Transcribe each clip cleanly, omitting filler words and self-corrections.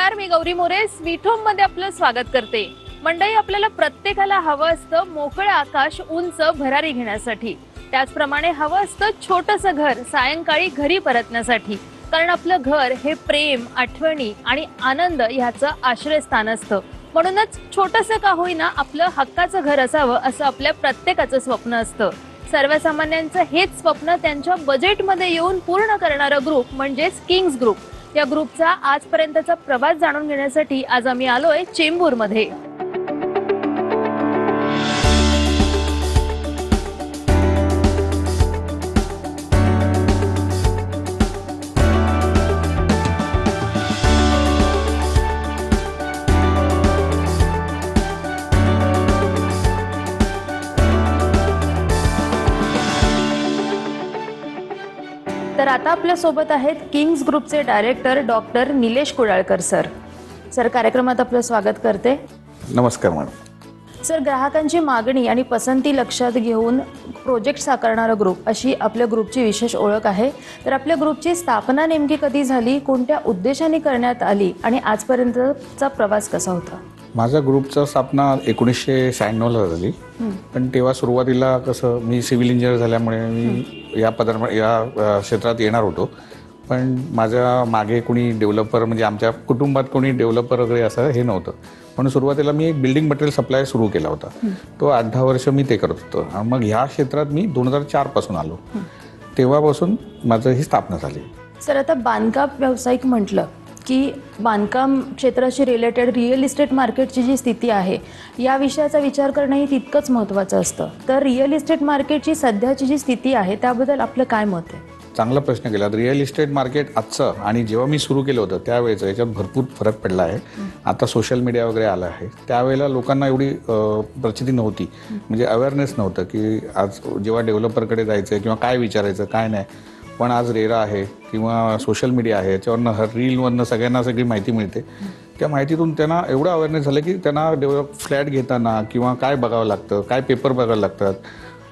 नमस्कार, मी Gauri More sweet home मध्ये आपलं स्वागत करते। मंडळी, आपल्याला प्रत्येकाला हवं असतं मोकळं आकाश, उंच भरारी घेण्यासाठी। त्याचप्रमाणे हवं असतं छोटंसं घर सायंकाळी घरी परतण्यासाठी, कारण आपलं घर हे प्रेम, आठवणी आणि आनंद ह्याचं आश्रयस्थान असतं। म्हणूनच छोटंसं का होईना आपलं हक्काचं घर असावं असं आपल्या प्रत्येकाचं स्वप्न असतं। सर्वसामान्यांचं हेच स्वप्न त्यांच्या बजेटमध्ये येऊन पूर्ण करणारा ग्रुप म्हणजेच किंग्स ग्रुप। या ग्रुपचा आजपर्यंतचा प्रवास जाणून घेण्यासाठी आज आम्ही आलोय चेंबूरमध्ये। तर आता आपल्या सोबत आहेत किंग्स ग्रुपचे director doctor Nilesh Kudalkar sir. Sir, कार्यक्रमात आपलं स्वागत करते। नमस्कार मॅडम। सर, ग्राहकांची मागणी आणि पसंती लक्षात घेऊन प्रोजेक्ट साकारणारा ग्रुप अशी आपल्या ग्रुपची विशेष ओळख आहे। तर आपल्या ग्रुपची स्थापना नेमकी कधी झाली, कोणत्या उद्देशाने करण्यात आली आणि आजपर्यंतचा प्रवास कसा होता? माझ्या ग्रुपचा स्थापना 1996ला झाली, पण तेव्हा सुरुवातीला कसं मी सिव्हिल इंजिनियर झाल्यामुळे मी या क्षेत्रात येणार होतो, पण माझ्या मागे कोणी डेव्हलपर म्हणजे आमच्या कुटुंबात कोणी डेव्हलपर वगैरे असं हे नव्हतं, म्हणून सुरुवातीला मी एक बिल्डिंग मटेरियल सप्लाय सुरू केला होता। तो 8-10 वर्ष मी ते करत होतो आणि मग ह्या क्षेत्रात मी 2004 पासून आलो, तेव्हापासून माझं ही स्थापना झाली। सर, आता बांधकाम व्यावसायिक म्हटलं की बांधकाम क्षेत्राशी रिलेटेड रिअल इस्टेट मार्केटची जी स्थिती आहे या विषयाचा विचार करणंही तितकंच महत्त्वाचं असतं। तर रिअल इस्टेट मार्केटची सध्याची जी स्थिती आहे त्याबद्दल आपलं काय मत आहे? चांगला प्रश्न केला। रिअल इस्टेट मार्केट आजचं आणि जेव्हा मी सुरू केलं होतं त्यावेळेचं याच्यात भरपूर फरक पडला आहे। आता सोशल मीडिया वगैरे आला आहे, त्यावेळेला लोकांना एवढी प्रचिती नव्हती, म्हणजे अवेअरनेस नव्हतं की आज जेव्हा डेव्हलपरकडे जायचं किंवा काय विचारायचं काय नाही। पण आज रेरा आहे किंवा सोशल मीडिया आहे, याच्यावरनं रीलवरनं सगळ्यांना सगळी माहिती मिळते। त्या माहितीतून त्यांना एवढं अवेअरनेस झालं की त्यांना फ्लॅट घेताना किंवा काय बघावं लागतं, काय पेपर बघायला लागतात,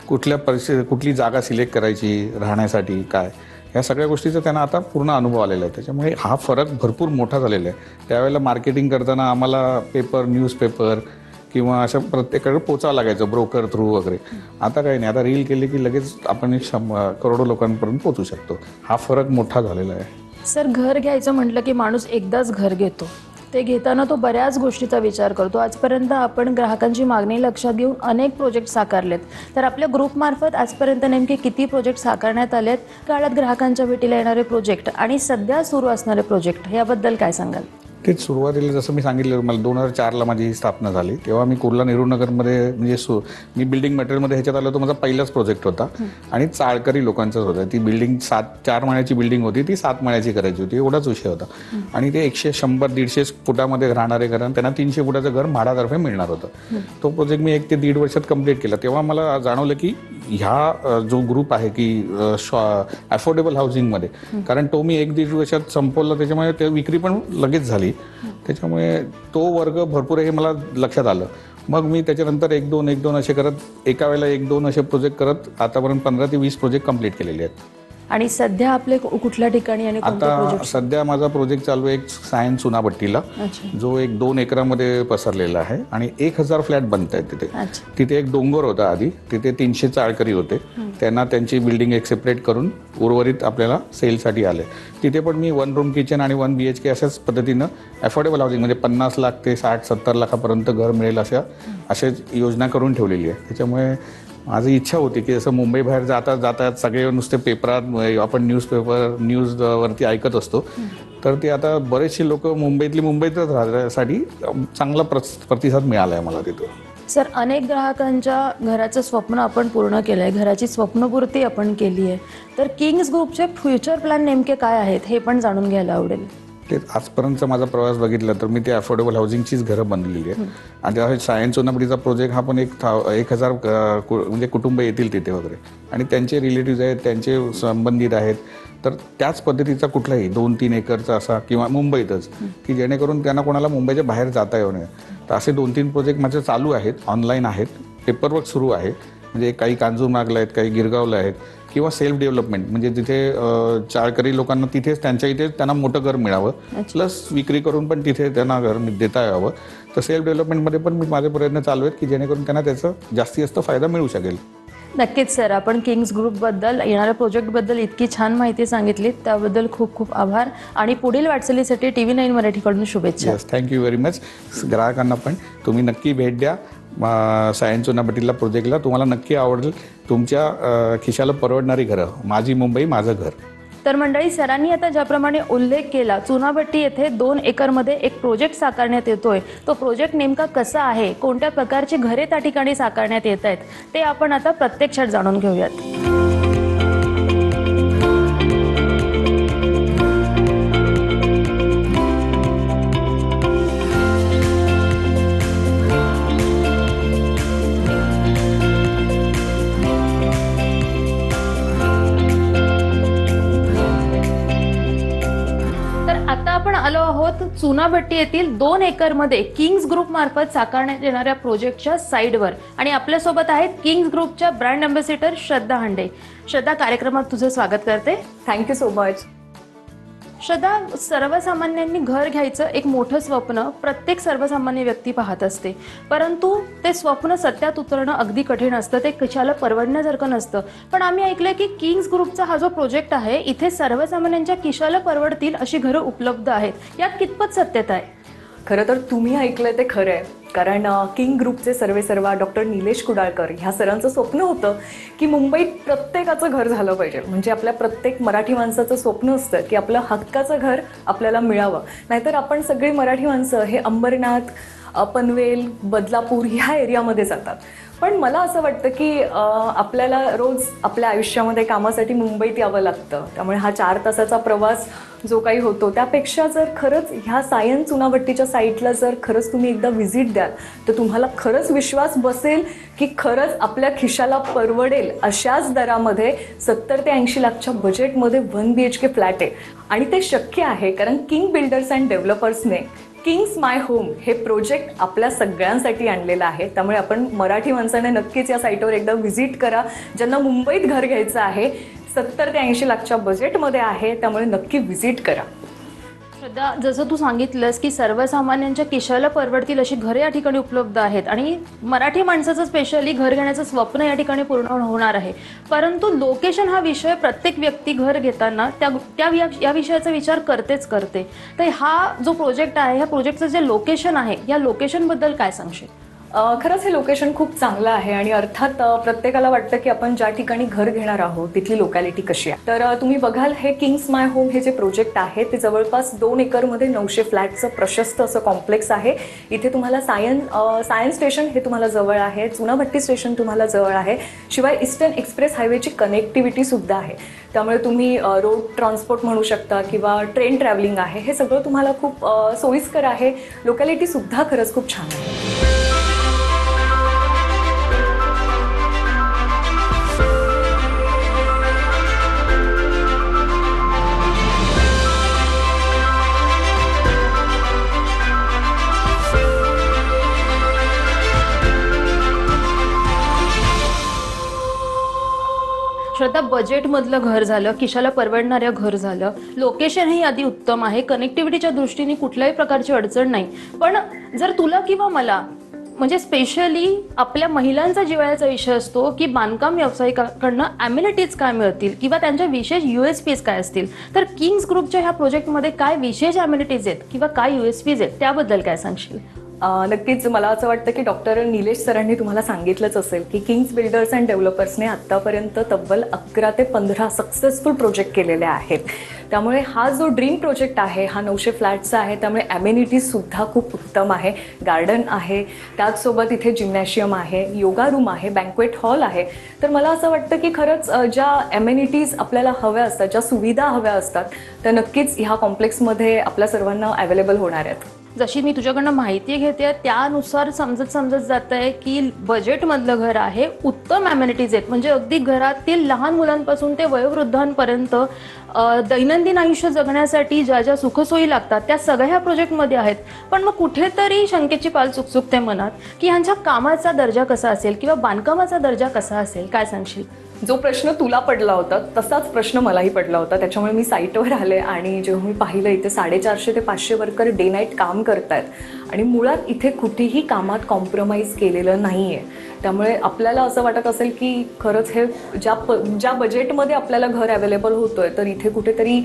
कुठली जागा सिलेक्ट करायची राहण्यासाठी काय, ह्या सगळ्या गोष्टीचा त्यांना आता पूर्ण अनुभव आलेला आहे। त्याच्यामुळे हा फरक भरपूर मोठा झालेला आहे। त्यावेळेला मार्केटिंग करताना आम्हाला पेपर, न्यूजपेपर किंवा असं प्रत्येकाकडे पोचावं लागायचं ब्रोकर थ्रू वगैरे। आता काही नाही, आता रील केली की लगेच आपण करोडो लोकांपर्यंत पोहोचू शकतो। हा फरक मोठा झालेला आहे। सर, घर घ्यायचं म्हटलं की माणूस एकदाच घर घेतो, ते घेताना तो बऱ्याच गोष्टीचा विचार करतो। आजपर्यंत आपण ग्राहकांची मागणी लक्षात घेऊन अनेक प्रोजेक्ट साकारलेत, तर आपल्या ग्रुपमार्फत आजपर्यंत नेमके किती प्रोजेक्ट साकारण्यात आलेत, काळात ग्राहकांच्या भेटीला येणारे प्रोजेक्ट आणि सध्या सुरू असणारे प्रोजेक्ट याबद्दल काय सांगाल? तेच सुरुवातीला जसं मी सांगितलं, मला 2004ला माझी स्थापना झाली, तेव्हा मी कुर्ला नेहरू नगरमध्ये म्हणजे मी बिल्डिंग मटेरियलमध्ये ह्याच्यात आलो, तो माझा पहिलाच प्रोजेक्ट होता आणि चाळकरी लोकांचाच होता। ती बिल्डिंग 4 माळ्याची बिल्डिंग होती, ती 7 माळ्याची करायची होती, एवढाच विषय होता। आणि ते 100-150 फुटामध्ये राहणारे घर, त्यांना 300 फुटाचं घर म्हाडातर्फे मिळणार होतं। तो प्रोजेक्ट मी 1 ते 1.5 वर्षात कंप्लीट केला। तेव्हा मला जाणवलं की ह्या जो ग्रुप आहे की अफोर्डेबल हाऊसिंगमध्ये, कारण तो मी 1-1.5 वर्षात संपवला, त्याच्यामुळे ते विक्री पण लगेच झाली। त्याच्यामुळे तो वर्ग भरपूर हे मला लक्षात आलं। मग मी त्याच्यानंतर 1-2 असे करत एका वेळेला 1-2 असे प्रोजेक्ट करत आतापर्यंत 15 ते 20 प्रोजेक्ट कंप्लीट केलेले आहेत। आणि सध्या आपले कुठल्या ठिकाणी आणि आता सध्या माझा प्रोजेक्ट चालू आहे एक सायन्स चुनाभट्टीला, जो 1-2 एकरामध्ये पसरलेला आहे आणि 1000 फ्लॅट बनत आहेत तिथे। तिथे एक डोंगर होता आधी, तिथे 300 चाळकरी होते, त्यांना त्यांची बिल्डिंग एक सेपरेट करून उर्वरित आपल्याला सेलसाठी आले। तिथे पण मी 1 रूम किचन आणि 1 BHK अशाच पद्धतीनं अफोर्डेबल हाऊसिंग म्हणजे 50 लाख ते 60-70 लाखापर्यंत घर मिळेल अशाच योजना करून ठेवलेली आहे। त्याच्यामुळे माझी इच्छा होती की जसं मुंबई बाहेर जातात सगळे नुसते पेपरात आपण न्यूजवरती ऐकत असतो, तर ते आता बरेचसे लोक मुंबईतच राहण्यासाठी चांगला प्रतिसाद मिळाला आहे मला तिथं। सर, अनेक ग्राहकांच्या घराचं स्वप्न आपण पूर्ण केलं आहे, घराची स्वप्नपूर्ती आपण केली आहे, तर किंग्स ग्रुपचे फ्युचर प्लॅन नेमके काय आहेत हे पण जाणून घ्यायला आवडेल। ते आजपर्यंतचा माझा प्रवास बघितला तर मी ते अफोर्डेबल हाऊसिंगचीच घरं बनलेली आहे। आणि त्या सायन्स चुनाभट्टीचा प्रोजेक्ट हा पण 1000 म्हणजे कुटुंब येतील तिथे वगैरे, आणि त्यांचे रिलेटिव्ह आहेत, त्यांचे संबंधित आहेत, तर त्याच पद्धतीचा कुठलाही 2-3 एकरचा असा किंवा मुंबईतच की जेणेकरून त्यांना कोणाला मुंबईच्या बाहेर जाता येऊ नये। तर असे 2-3 प्रोजेक्ट माझे चालू आहेत, ऑनलाईन आहेत, पेपरवर्क सुरू आहे, म्हणजे काही कांजूरमार्गला आहेत, काही गिरगावला आहेत, किंवा सेल्फ डेव्हलपमेंट, म्हणजे तिथे चाळकरी लोकांना तिथेच त्यांच्या इथे त्यांना मोठं घर मिळावं, प्लस विक्री करून पण तिथे त्यांना घर देता यावं. तर सेल्फ डेव्हलपमेंटमध्ये पण मी माझे प्रयत्न चालू आहेत की जेणेकरून त्यांना त्याचा जास्तीत जास्त फायदा मिळू शकेल. नक्कीच सर, आपण किंग्स ग्रुपबद्दल, येणाऱ्या प्रोजेक्टबद्दल इतकी छान माहिती सांगितली त्याबद्दल खूप खूप आभार आणि पुढील वाटचालीसाठी TV9 मराठीकडून शुभेच्छा. Yes, thank you very much. ग्राहकांना पण तुम्ही नक्की भेट द्या सायन चुनाभट्टीला प्रोजेक्टला, तुम्हाला नक्की आवडेल. तुमच्या खिशाला परवडणारी घरं, माझी मुंबई माझं घर. तर मंडळी, सरांनी आता ज्याप्रमाणे उल्लेख केला, चुनाभट्टी येथे 2 एकरमध्ये एक प्रोजेक्ट साकारण्यात येतोय. तो प्रोजेक्ट नेमका कसा आहे, कोणत्या प्रकारची घरे त्या ठिकाणी साकारण्यात येत आहेत, ते आपण आता प्रत्यक्षात जाणून घेऊयात. आलो आहोत चुनाभट्टी येथील 2 एकरमध्ये किंग्स ग्रुप मार्फत साकारण्यात येणाऱ्या प्रोजेक्टच्या साईडवर आणि आपल्यासोबत आहेत किंग्स ग्रुपच्या ब्रँड अँबॅसेडर श्रद्धा हांडे. श्रद्धा, कार्यक्रमात तुझं स्वागत करते. Thank you so much. श्रद्धा, सर्वसामान्यांनी घर घ्यायचं एक मोठं स्वप्न प्रत्येक सर्वसामान्य व्यक्ती पाहत असते, परंतु ते स्वप्न सत्यात उतरणं अगदी कठीण असतं, ते कशाला परवडण्यासारखं नसतं. पण आम्ही ऐकलंय की किंग्स ग्रुपचा हा जो प्रोजेक्ट आहे, इथे सर्वसामान्यांच्या खिशाला परवडतील अशी घरं उपलब्ध आहेत. यात कितपत सत्यता आहे? खरं तर तुम्ही ऐकलंय ते खरं आहे, कारण किंग ग्रुपचे सर्वेसर्वा डॉक्टर निलेश कुडाळकर ह्या सरांचं स्वप्न होतं की मुंबईत प्रत्येकाचं घर झालं पाहिजे. म्हणजे आपल्या प्रत्येक मराठी माणसाचं स्वप्न असतं की आपलं हक्काचं घर आपल्याला मिळावं. नाहीतर आपण सगळी मराठी माणसं हे अंबरनाथ, पनवेल, बदलापूर ह्या एरियामध्ये जातात. पण मला असं वाटतं की आपल्याला रोज आपल्या आयुष्यामध्ये कामासाठी मुंबईत यावं लागतं. त्यामुळे हा 4 तासाचा प्रवास जो काही होतो, त्यापेक्षा जर खरंच ह्या सायन चुनाभट्टीच्या साईटला जर खरंच तुम्ही एकदा व्हिजिट द्याल तर तुम्हाला खरंच विश्वास बसेल की खरंच आपल्या खिशाला परवडेल अशाच दरामध्ये 70 ते 80 लाखच्या बजेटमध्ये 1 BHK फ्लॅट आहे. आणि ते शक्य आहे कारण किंग बिल्डर्स अँड डेव्हलपर्सने किंग्स माय होम हे प्रोजेक्ट आपल्या सगळ्यांसाठी आणलेलं आहे. त्यामुळे आपण मराठी माणसाने नक्कीच या साईटवर एकदा व्हिजिट करा. ज्यांना मुंबईत घर घ्यायचं आहे, 70 ते 80 लाखच्या बजेटमध्ये आहे, त्यामुळे नक्की व्हिजिट करा. श्रद्धा, जसं तू सांगितलंस की सर्वसामान्यांच्या खिशाला परवडतील अशी घरे या ठिकाणी उपलब्ध आहेत आणि मराठी माणसाचं स्पेशली घर घेण्याचं स्वप्न या ठिकाणी पूर्ण होणार आहे. परंतु लोकेशन हा विषय प्रत्येक व्यक्ती घर घेताना या विषयाचा विचार करतेच करते. तर हा जो प्रोजेक्ट आहे, ह्या प्रोजेक्टचं जे लोकेशन आहे, या लोकेशनबद्दल काय सांगशील? खरंच हे लोकेशन खूप चांगलं आहे आणि अर्थात प्रत्येकाला वाटतं की आपण ज्या ठिकाणी घर घेणार आहोत तिथली लोकॅलिटी कशी आहे. तर तुम्ही बघाल, हे किंग्स माय होम हे जे प्रोजेक्ट आहे ते जवळपास 2 एकरमध्ये 900 फ्लॅटचं प्रशस्त असं कॉम्प्लेक्स आहे. इथे तुम्हाला सायन स्टेशन हे तुम्हाला जवळ आहे, चुनाभट्टी स्टेशन तुम्हाला जवळ आहे, शिवाय ईस्टर्न एक्सप्रेस हायवेची कनेक्टिव्हिटी सुद्धा आहे. त्यामुळे तुम्ही रोड ट्रान्सपोर्ट म्हणू शकता किंवा ट्रेन ट्रॅव्हलिंग आहे, हे सगळं तुम्हाला खूप सोयीस्कर आहे. लोकॅलिटी सुद्धा खरंच खूप छान आहे. श्रद्धा, बजेटमधलं घर झालं, खिशाला परवडणारं घर झालं, लोकेशनही आधी उत्तम आहे, कनेक्टिव्हिटीच्या दृष्टीने कुठल्याही प्रकारची अडचण नाही. पण जर तुला किंवा मला, म्हणजे स्पेशली आपल्या महिलांचा जिव्हाळ्याचा विषय असतो की बांधकाम व्यावसायिकांकडनं ॲम्युनिटीज काय मिळतील किंवा त्यांच्या विशेष USPs काय असतील, तर किंग्स ग्रुपच्या ह्या प्रोजेक्टमध्ये काय विशेष ॲम्युनिटीज आहेत किंवा काय USPs आहेत, त्याबद्दल काय सांगशील? नक्कीच मला असं वाटतं की डॉक्टर निलेश सरांनी तुम्हाला सांगितलंच असेल की किंग्स बिल्डर्स अँड डेव्हलपर्सने आत्तापर्यंत तब्बल 11 ते 15 सक्सेसफुल प्रोजेक्ट केलेले आहेत. त्यामुळे हा जो ड्रीम प्रोजेक्ट आहे हा 900 फ्लॅटचा आहे. त्यामुळे ॲम्युनिटीजसुद्धा खूप उत्तम आहे. गार्डन आहे, त्याचसोबत इथे जिम्नॅशियम आहे, योगा रूम आहे, बँक्वेट हॉल आहे. तर मला असं वाटतं की खरंच ज्या ॲम्युनिटीज आपल्याला हव्या असतात, ज्या सुविधा हव्या असतात, त्या नक्कीच ह्या कॉम्प्लेक्समध्ये आपल्या सर्वांना अवेलेबल होणार आहेत. जशी मी तुझ्याकडनं माहिती घेते त्यानुसार समजत जात आहे की बजेटमधलं घर आहे, उत्तम ॲम्युनिटीज आहेत, म्हणजे अगदी घरातील लहान मुलांपासून ते वयोवृद्धांपर्यंत दैनंदिन आयुष्य जगण्यासाठी ज्या ज्या सुखसोयी लागतात त्या सगळ्या ह्या प्रोजेक्टमध्ये आहेत. पण मग कुठेतरी शंकेची पाल चुकचुकते मनात की ह्यांच्या कामाचा दर्जा कसा असेल किंवा बांधकामाचा दर्जा कसा असेल, काय सांगशील? जो प्रश्न तुला पडला होता तसाच प्रश्न मलाही पडला होता. त्याच्यामुळे मी साईटवर आले आणि जेव्हा मी पाहिलं इथे 450 ते 500 वर्कर डे नाईट काम करतायत आणि मुळात इथे कुठेही कामात कॉम्प्रोमाइज केलेलं नाही आहे. त्यामुळे आपल्याला असं वाटत असेल की खरंच हे ज्या बजेटमध्ये आपल्याला घर अवेलेबल होतोय तर इथे कुठेतरी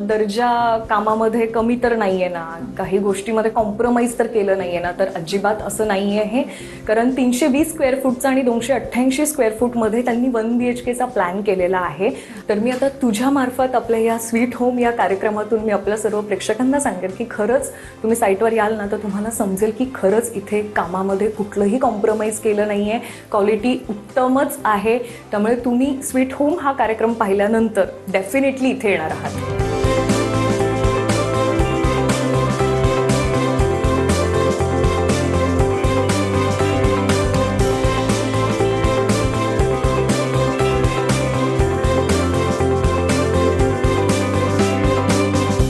दर्जा कामामध्ये कमी तर नाही आहे ना, काही गोष्टीमध्ये कॉम्प्रोमाइज तर केलं नाही आहे ना. तर अजिबात असं नाही आहे हे. कारण 320 स्क्वेअर फूटचा आणि 288 स्क्वेअर फूटमध्ये त्यांनी 1 BHKचा प्लॅन केलेला आहे. तर मी आता तुझ्या मार्फत आपल्या या स्वीट होम या कार्यक्रमातून मी आपल्या सर्व प्रेक्षकांना सांगेन की खरंच तुम्ही साईटवर याल ना तर तुम्हाला समजेल की खरंच इथे कामामध्ये कुठलंही कॉम्प्रोमाइज केलं नाही आहे, क्वालिटी उत्तमच आहे. त्यामुळे तुम्ही स्वीट होम हा कार्यक्रम पाहिल्यानंतर डेफिनेटली इथे येणार आहात.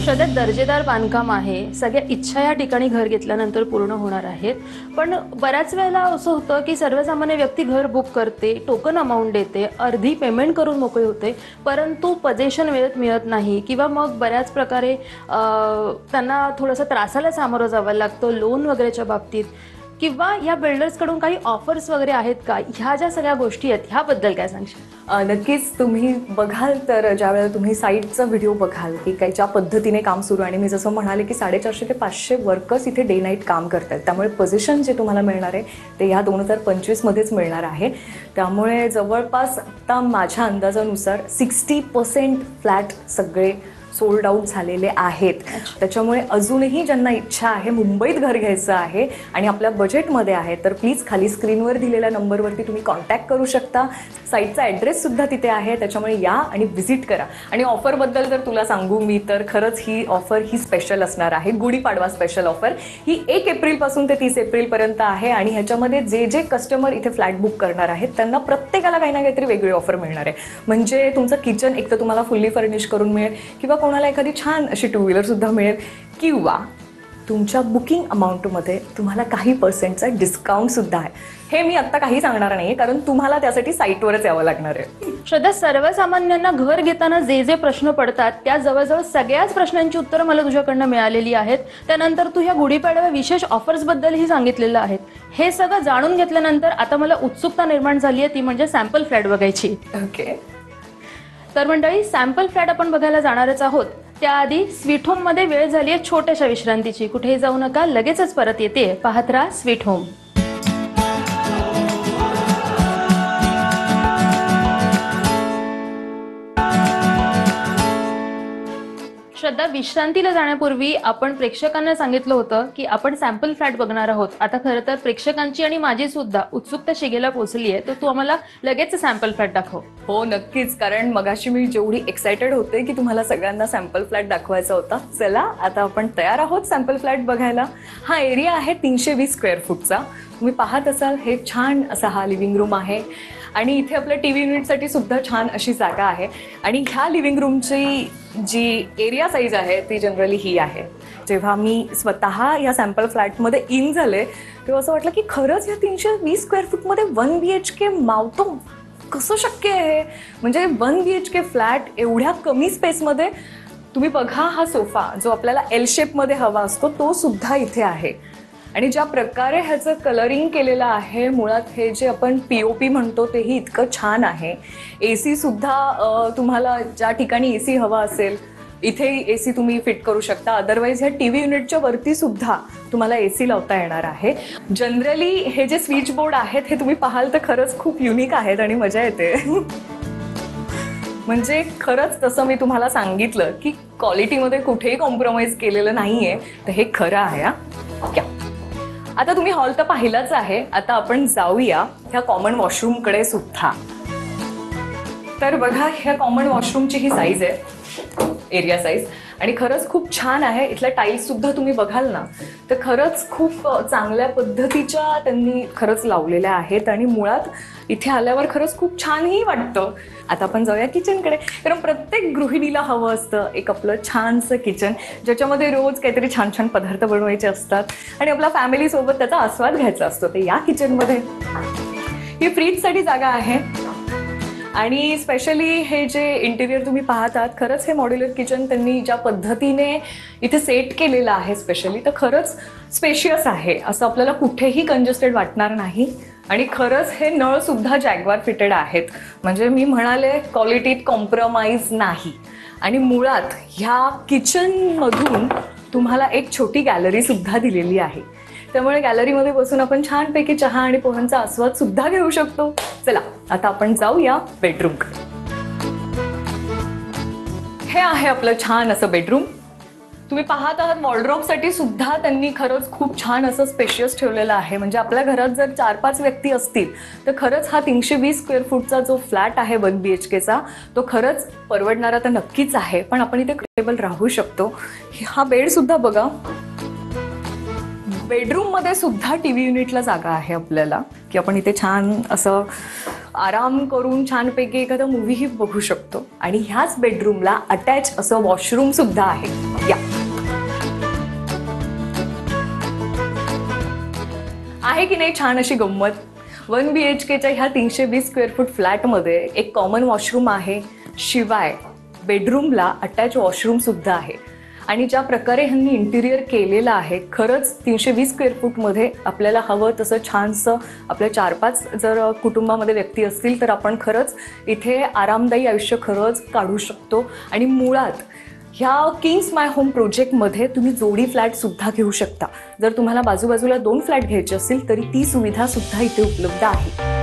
सध्या दर्जेदार बांधकाम आहे, सगळ्या इच्छा या ठिकाणी घर घेतल्यानंतर पूर्ण होणार आहेत. पण बऱ्याच वेळेला असं होतं की सर्वसामान्य व्यक्ती घर बुक करते, टोकन अमाऊंट देते, अर्धी पेमेंट करून मोकळे होते, परंतु पोझिशन वेळेत मिळत नाही किंवा मग बऱ्याच प्रकारे त्यांना थोडंसं त्रासाला सामोरं जावं लागतं लोन वगैरेच्या बाबतीत. किंवा या बिल्डर्सकडून काही ऑफर्स वगैरे आहेत का? ह्या ज्या सगळ्या गोष्टी आहेत ह्याबद्दल काय सांगशील? नक्कीच तुम्ही बघाल तर ज्यावेळेला तुम्ही साईटचा व्हिडिओ बघाल की काही ज्या पद्धतीने काम सुरू आणि मी जसं म्हणाले की 450 ते 500 वर्कर्स इथे डे नाईट काम करतात. त्यामुळे पोझिशन जे तुम्हाला मिळणार आहे ते ह्या 2025 मध्येच मिळणार आहे. त्यामुळे जवळपास आता माझ्या अंदाजानुसार 60% फ्लॅट सगळे सोल्ड आउट झालेले आहेत. त्याच्यामुळे अजूनही ज्यांना इच्छा आहे मुंबईत घर घ्यायचं आहे आणि आपल्या बजेटमध्ये आहे तर प्लीज खाली स्क्रीनवर दिलेल्या नंबरवरती तुम्ही कॉन्टॅक्ट करू शकता. साईटचा ॲड्रेससुद्धा तिथे आहे. त्याच्यामुळे या आणि व्हिजिट करा. आणि ऑफरबद्दल जर तुला सांगू मी तर खरंच ही ऑफर ही स्पेशल असणार आहे. गुढीपाडवा स्पेशल ऑफर ही 1 एप्रिलपासून ते 30 एप्रिलपर्यंत आहे. आणि ह्याच्यामध्ये जे जे कस्टमर इथे फ्लॅट बुक करणार आहेत त्यांना प्रत्येकाला काही ना काहीतरी वेगळी ऑफर मिळणार आहे. म्हणजे तुमचं किचन एक तर तुम्हाला फुल्ली फर्निश करून मिळेल किंवा कोणाला एखादी छान अशी 2 व्हीलरसुद्धा मिळेल किंवा तुमच्या बुकिंग अमाऊंटमध्ये तुम्हाला काही पर्सेंटचा डिस्काउंटसुद्धा आहे. हे मी आत्ता काही सांगणार नाही कारण तुम्हाला त्यासाठी साईटवरच यावं लागणार आहे. श्रद्धा, सर्वसामान्यांना घर घेताना जे जे प्रश्न पडतात त्या जवळजवळ सगळ्याच प्रश्नांची उत्तरं मला तुझ्याकडनं मिळालेली आहेत. त्यानंतर तू ह्या गुढीपाडव्या विशेष ऑफर्सबद्दलही सांगितलेलं आहे. हे सगळं जाणून घेतल्यानंतर आता मला उत्सुकता निर्माण झाली आहे, ती म्हणजे सॅम्पल फ्लॅट बघायची. ओके, तर मंडळी, सॅम्पल फ्लॅट आपण बघायला जाणारच आहोत. त्याआधी स्वीट होम मध्ये वेळ झाली आहे छोट्याशा विश्रांतीची. कुठेही जाऊ नका, लगेचच परत येते. पाहत राहा स्वीट होम. श्रद्धा, विश्रांतीला जाण्यापूर्वी आपण प्रेक्षकांना सांगितलं होतं की आपण सॅम्पल फ्लॅट बघणार आहोत. आता खरं तर प्रेक्षकांची आणि माझी सुद्धा उत्सुकता शिगेला पोहोचली आहे. तर तू आम्हाला लगेच सॅम्पल फ्लॅट दाखव. हो नक्कीच, कारण मगाशी मी जेवढी एक्सायटेड होते की तुम्हाला सगळ्यांना सॅम्पल फ्लॅट दाखवायचा होता. चला आता आपण तयार आहोत सॅम्पल फ्लॅट बघायला. हा एरिया आहे 320 स्क्वेअर फूटचा. तुम्ही पाहत असाल हे छान असा हा लिव्हिंग रूम आहे आणि इथे आपल्या TV युनिटसाठी सुद्धा छान अशी जागा आहे. आणि ह्या लिव्हिंग रूमची जी एरिया साईज आहे ती जनरली ही आहे. जेव्हा मी स्वतः या सॅम्पल फ्लॅटमध्ये इन झाले तेव्हा असं वाटलं की खरंच या 320 स्क्वेअर फूटमध्ये 1 BHK मावतो, कसं शक्य आहे? म्हणजे 1 BHK फ्लॅट एवढ्या कमी स्पेसमध्ये. तुम्ही बघा, हा सोफा जो आपल्याला L शेपमध्ये हवा असतो तो सुद्धा इथे आहे. आणि ज्या प्रकारे ह्याचं कलरिंग केलेलं आहे, मुळात हे जे आपण POP म्हणतो तेही इतकं छान आहे. AC सुद्धा तुम्हाला ज्या ठिकाणी AC हवा असेल इथे AC तुम्ही फिट करू शकता. अदरवाईज ह्या TV युनिटच्या वरती सुद्धा तुम्हाला AC लावता येणार आहे. जनरली हे जे स्विच बोर्ड आहेत हे तुम्ही पाहाल तर खरंच खूप युनिक आहेत आणि मजा येते. म्हणजे खरंच तसं मी तुम्हाला सांगितलं की क्वालिटीमध्ये कुठेही कॉम्प्रोमाइज केलेलं नाहीये, तर हे खरं आहे. क्या आता तुम्ही हॉल तर पाहिलाच आहे. आता आपण जाऊया ह्या कॉमन वॉशरूमकडे सुद्धा. तर बघा, ह्या कॉमन वॉशरूमची ही साईज आहे, एरिया साईज. आणि खरंच खूप छान आहे. इथल्या टाईल्स सुद्धा तुम्ही बघाल ना तर खरंच खूप चांगल्या पद्धतीच्या त्यांनी खरंच लावलेल्या आहेत आणि मुळात इथे आल्यावर खरंच खूप छानही वाटतं. आता आपण जाऊया किचनकडे, कारण प्रत्येक गृहिणीला हवं असतं एक आपलं छानसं किचन ज्याच्यामध्ये रोज काहीतरी छान छान पदार्थ बनवायचे असतात आणि आपल्या फॅमिलीसोबत त्याचा आस्वाद घ्यायचा असतो. तर या किचनमध्ये ही फ्रीजसाठी जागा आहे आणि स्पेशली हे जे इंटिरियर तुम्ही पाहतात, खरंच हे मॉड्युलर किचन त्यांनी ज्या पद्धतीने इथे सेट केलेलं आहे स्पेशली, तर खरंच स्पेशियस आहे. असं आपल्याला कुठेही कंजेस्टेड वाटणार नाही. आणि खरंच हे नळ सुद्धा जॅग्वार फिटेड आहेत, म्हणजे मी म्हणाले क्वालिटीत कॉम्प्रोमाइज नाही. आणि मुळात ह्या किचनमधून तुम्हाला एक छोटी गॅलरी सुद्धा दिलेली आहे, त्यामुळे गॅलरीमध्ये बसून आपण छानपैकी चहा आणि पोह्यांचा आस्वाद सुद्धा घेऊ शकतो. चला आता आपण जाऊया बेडरूमकडे. हे आहे आपलं छान असं बेडरूम. तुम्ही पाहत आहात वॉर्डरोबसाठी सुद्धा त्यांनी खरंच खूप छान असं स्पेशियस ठेवलेलं आहे. म्हणजे आपल्या घरात जर 4-5 व्यक्ती असतील तर खरंच हा 320 स्क्वेअर फूटचा जो फ्लॅट आहे 1 BHKचा तो खरंच परवडणारा तर नक्कीच आहे, पण आपण इथे कम्फर्टेबल राहू शकतो. हा बेड सुद्धा बघा. बेडरूममध्ये सुद्धा टीव्ही युनिटला जागा आहे आपल्याला, की आपण इथे छान असं आराम करून छानपैकी एखादा मूव्हीही बघू शकतो. आणि ह्याच बेडरूमला अटॅच असं वॉशरूम सुद्धा आहे. या आहे की नाही छान अशी गंमत. 1 BHKच्या ह्या 320 स्क्वेअर फूट फ्लॅटमध्ये एक कॉमन वॉशरूम आहे, शिवाय बेडरूमला अटॅच वॉशरूम सुद्धा आहे. आणि ज्या प्रकारे ह्यांनी इंटिरियर केलेलं आहे, खरंच 320 स्क्वेअर फूटमध्ये आपल्याला हवं तसं छानसं आपल्या 4-5 जर कुटुंबामध्ये व्यक्ती असतील तर आपण खरंच इथे आरामदायी आयुष्य खरंच काढू शकतो. आणि मुळात ह्या किंग्स माय होम प्रोजेक्टमध्ये तुम्ही जोडी फ्लॅट सुद्धा घेऊ शकता. जर तुम्हाला बाजूबाजूला 2 फ्लॅट घ्यायचे असतील तरी ती सुविधा सुद्धा इथे उपलब्ध आहे.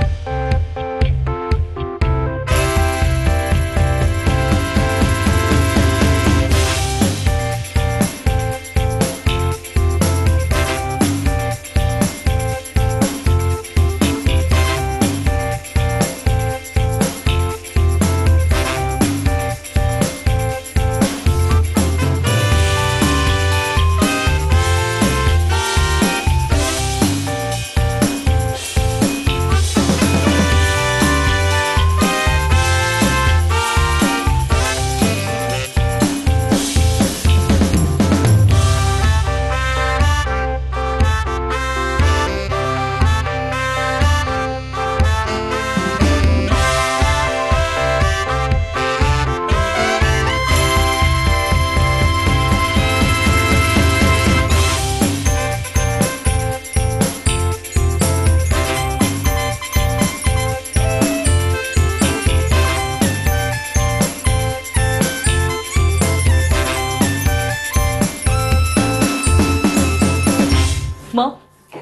मग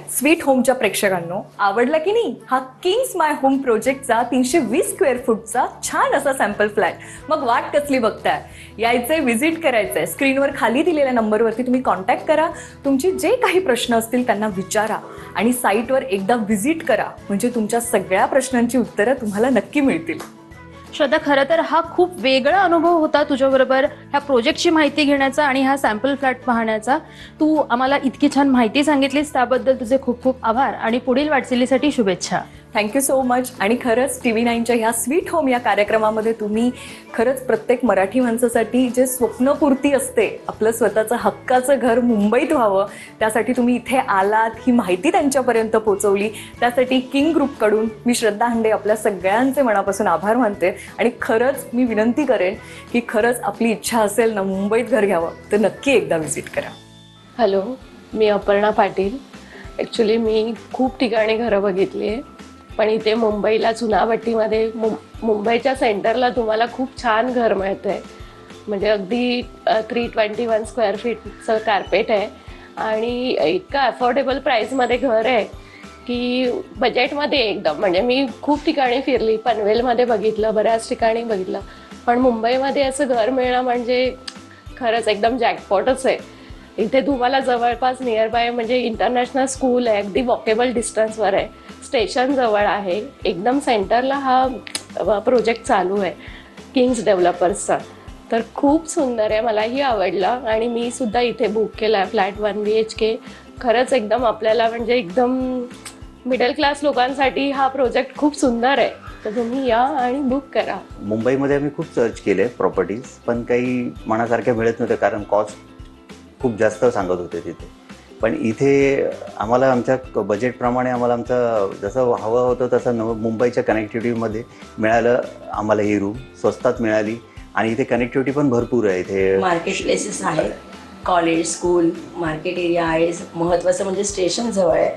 स्वीट होमच्या प्रेक्षकांनो, आवडला की नाही हा किंग्स माय होम प्रोजेक्टचा 320 स्क्वेअर फूटचा छान असा सॅम्पल फ्लॅट? मग वाट कसली बघताय? यायचंय, व्हिजिट करायचंय. स्क्रीनवर खाली दिलेल्या नंबरवरती तुम्ही कॉन्टॅक्ट करा. तुमचे जे काही प्रश्न असतील त्यांना विचारा आणि साईटवर एकदा व्हिजिट करा, म्हणजे तुमच्या सगळ्या प्रश्नांची उत्तरं तुम्हाला नक्की मिळतील. श्रद्धा, खरं तर हा खूप वेगळा अनुभव होता तुझ्याबरोबर ह्या प्रोजेक्टची माहिती घेण्याचा आणि हा सॅम्पल फ्लॅट पाहण्याचा. तू आम्हाला इतकी छान माहिती सांगितलीस त्याबद्दल तुझे खूप खूप आभार आणि पुढील वाटचालीसाठी शुभेच्छा. Thank you so much. आणि खरंच TV9च्या ह्या स्वीट होम या कार्यक्रमामध्ये तुम्ही खरंच प्रत्येक मराठी माणसासाठी जे स्वप्नपूर्ती असते, आपलं स्वतःचं हक्काचं घर मुंबईत व्हावं, त्यासाठी तुम्ही इथे आलात, ही माहिती त्यांच्यापर्यंत पोहोचवली, त्यासाठी किंग ग्रुपकडून मी श्रद्धा हंडे आपल्या सगळ्यांचे मनापासून आभार मानते. आणि खरंच मी विनंती करेन की खरंच आपली इच्छा असेल ना मुंबईत घर घ्यावं तर नक्की एकदा व्हिजिट करा. हॅलो, मी अपर्णा पाटील. ॲक्च्युली मी खूप ठिकाणी घरं बघितली आहे, पण इथे मुंबईला चुनाभट्टीमध्ये मुंबईच्या सेंटरला तुम्हाला खूप छान घर मिळतं आहे. म्हणजे अगदी 321 स्क्वेअर फीटचं कार्पेट आहे आणि इतकं अफोर्डेबल प्राईसमध्ये घर आहे की बजेटमध्ये एकदम. म्हणजे मी खूप ठिकाणी फिरली, पनवेलमध्ये बघितलं, बऱ्याच ठिकाणी बघितलं, पण मुंबईमध्ये असं घर मिळणं म्हणजे खरंच एकदम जॅकपॉटच आहे. इथे तुम्हाला जवळपास नियर बाय म्हणजे इंटरनॅशनल स्कूल आहे, अगदी वॉकेबल डिस्टन्सवर आहे, स्टेशन जवळ आहे, एकदम सेंटरला हा प्रोजेक्ट चालू आहे किंग्स डेव्हलपर्सचा. तर खूप सुंदर आहे, मलाही आवडलं आणि मी सुद्धा इथे बुक केला आहे फ्लॅट 1 BHK. खरंच एकदम आपल्याला म्हणजे एकदम मिडल क्लास लोकांसाठी हा प्रोजेक्ट खूप सुंदर आहे. तर तुम्ही या आणि बुक करा. मुंबईमध्ये आम्ही खूप सर्च केले प्रॉपर्टीज, पण काही मनासारख्या मिळत नव्हत्या कारण कॉस्ट खूप जास्त सांगत होते तिथे. पण इथे आम्हाला आमच्या बजेटप्रमाणे आम्हाला आमचं जसं हवं होतं तसं मुंबईच्या कनेक्टिव्हिटीमध्ये मिळालं. आम्हाला ही रूम स्वस्तात मिळाली आणि इथे कनेक्टिव्हिटी पण भरपूर आहे. इथे मार्केट प्लेसेस आहेत, कॉलेज, स्कूल, मार्केट एरिया आहे. महत्त्वाचं म्हणजे स्टेशन जवळ आहे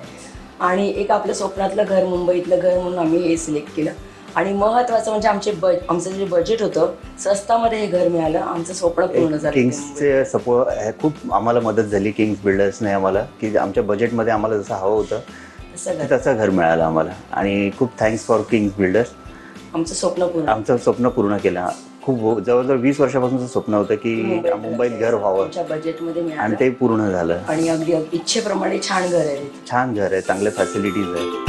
आणि एक आपलं स्वप्नातलं घर, मुंबईतलं घर म्हणून आम्ही हे सिलेक्ट केलं. आणि महत्त्वाचं म्हणजे आमचं जे बजेट होतं स्वस्तामध्ये हे घर मिळालं. आमचं स्वप्न पूर्ण झालं. किंग्सचे सपोर्ट खूप आम्हाला मदत झाली किंग्स बिल्डर्सने आम्हाला, की आमच्या बजेटमध्ये आम्हाला जसं हवं होतं तसं घर मिळालं आम्हाला. आणि खूप थँक्स फॉर किंग्स बिल्डर्स. आमचं स्वप्न पूर्ण केलं. खूप जवळजवळ 20 वर्षापासूनचं स्वप्न होतं की मुंबईत घर व्हावं बजेटमध्ये मिळालं आणि ते पूर्ण झालं. आणि अगदी इच्छेप्रमाणे छान घर आहे. छान घर आहे, चांगले फॅसिलिटीज आहेत.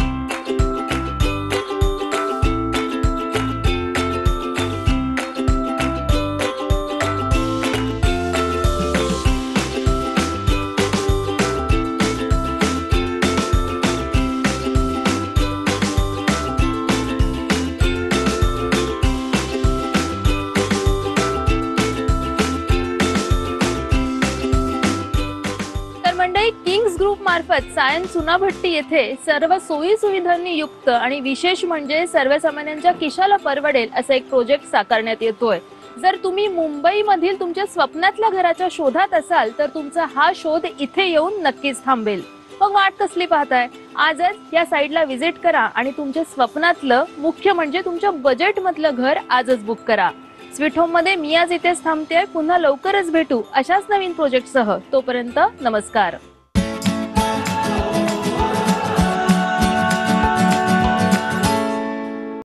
मंडळी, किंग्स ग्रुप मार्फत सायन चुनाभट्टी येथे सर्व सोयी सुविधांनी युक्त आणि विशेष म्हणजे सर्वसामान्यांच्या खिशाला परवडेल असा एक प्रोजेक्ट साकारण्यात येतोय. जर तुम्ही मुंबईमधील तुमच्या स्वप्नातल्या घराच्या शोधात असाल तर तुमचा हा शोध इथे येऊन नक्कीच थांबेल. मग वाट कसली पाहताय? आजच या साईडला व्हिजिट करा आणि तुमच्या स्वप्नातलं, मुख्य म्हणजे तुमच्या बजेटमधलं घर आजच बुक करा. स्वीट होम मध्ये मी आज इथेच थांबते. पुन्हा लवकरच भेटू अशाच नवीन प्रोजेक्टसह. तोपर्यंत नमस्कार.